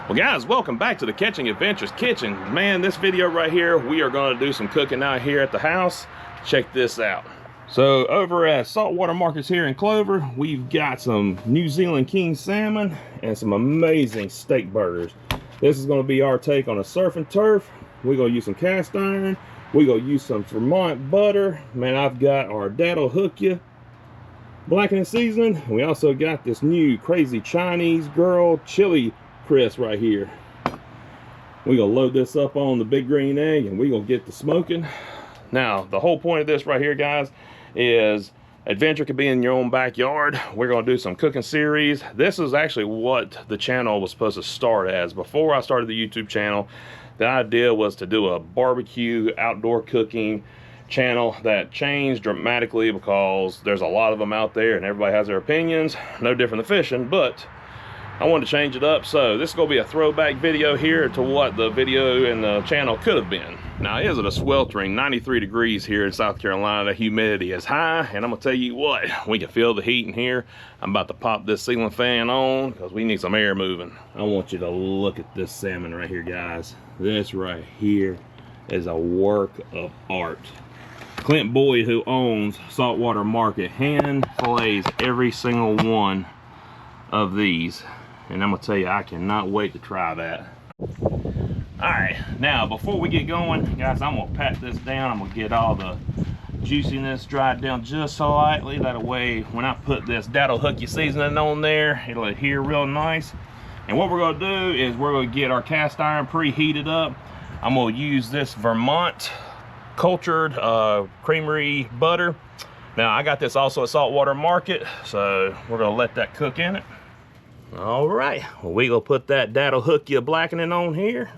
Well guys, welcome back to the Catching Adventures Kitchen. Man, this video right here, we are going to do some cooking out here at the house. Check this out. So over at Saltwater Markets here in Clover, we've got some New Zealand king salmon and some amazing steak burgers. This is going to be our take on a surf and turf. We're going to use some cast iron. We're going to use some Vermont butter. Man, I've got our That'll Hook Ya blackening seasoning. We also got this new crazy Chinese girl chili crisp right here. We're gonna load this up on the big green egg and we're gonna get the smoking. Now the whole point of this right here, guys, is adventure could be in your own backyard. We're gonna do some cooking series. This is actually what the channel was supposed to start as. Before I started the YouTube channel, the idea was to do a barbecue outdoor cooking channel. That changed dramatically because there's a lot of them out there and everybody has their opinions, no different than fishing, but I wanted to change it up. So this is going to be a throwback video here to what the video and the channel could have been. Now it is at a sweltering 93 degrees here in South Carolina. The humidity is high, and I'm going to tell you what, we can feel the heat in here. I'm about to pop this ceiling fan on because we need some air moving. I want you to look at this salmon right here, guys. This right here is a work of art. Clint Boyd, who owns Saltwater Market, hand fillets every single one of these. And I'm gonna tell you, I cannot wait to try that. All right, now before we get going, guys, I'm gonna pat this down. I'm gonna get all the juiciness dried down just slightly. That way, when I put this That'll Hook Ya seasoning on there, it'll adhere real nice. And what we're gonna do is we're gonna get our cast iron preheated up. I'm gonna use this Vermont cultured creamery butter. Now I got this also at Saltwater Market, so we're gonna let that cook in it. All right, well, we gonna put that That'll Hook Ya blackening on here.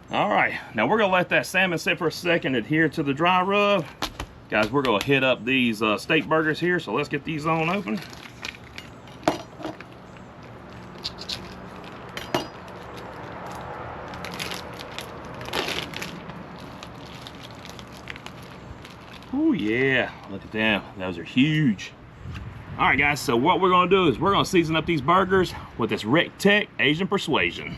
All right, now we're gonna let that salmon sit for a second, adhere to the dry rub. Guys, we're gonna hit up these steak burgers here, so let's get these on open. Oh yeah, look at them, those are huge. All right guys, so what we're gonna do is we're gonna season up these burgers with this Seatec Asian Persuasion.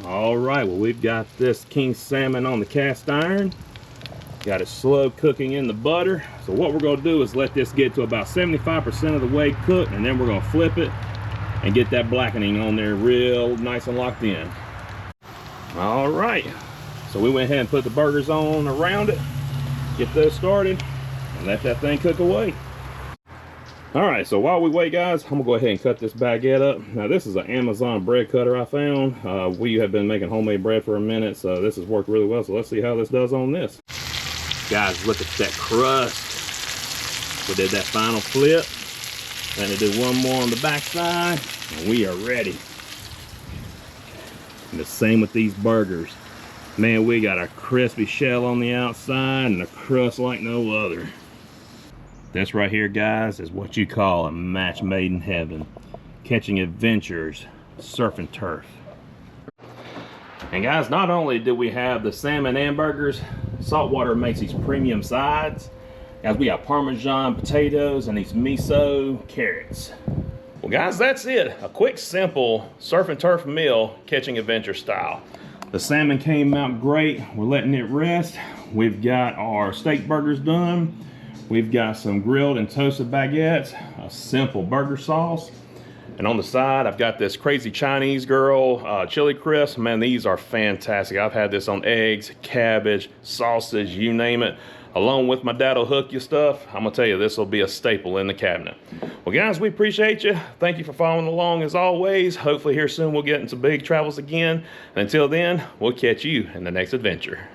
All right, well, we've got this king salmon on the cast iron. Got it slow cooking in the butter. So what we're gonna do is let this get to about 75% of the way cooked, and then we're gonna flip it and get that blackening on there real nice and locked in. All right, so we went ahead and put the burgers on around it, get those started, and let that thing cook away. All right, so while we wait, guys, I'm gonna go ahead and cut this baguette up. Now this is an Amazon bread cutter I found. We have been making homemade bread for a minute, so this has worked really well. So let's see how this does on this. Guys, look at that crust. We did that final flip. Then to do one more on the back side, and we are ready. And the same with these burgers. Man, we got a crispy shell on the outside and a crust like no other. This right here, guys, is what you call a match made in heaven. Catching Adventures, surf and turf. And guys, not only do we have the salmon and burgers, Saltwater makes these premium sides. Guys, we got Parmesan potatoes and these miso carrots. Well guys, that's it. A quick, simple surf and turf meal, Catching Adventure style. The salmon came out great. We're letting it rest. We've got our steak burgers done. We've got some grilled and toasted baguettes, a simple burger sauce. And on the side, I've got this crazy Chinese girl chili crisp. Man, these are fantastic. I've had this on eggs, cabbage, sausage, you name it. Along with my That'll Hook Ya stuff, I'm gonna tell you, this will be a staple in the cabinet. Well guys, we appreciate you. Thank you for following along as always. Hopefully here soon we'll get into big travels again. And until then, we'll catch you in the next adventure.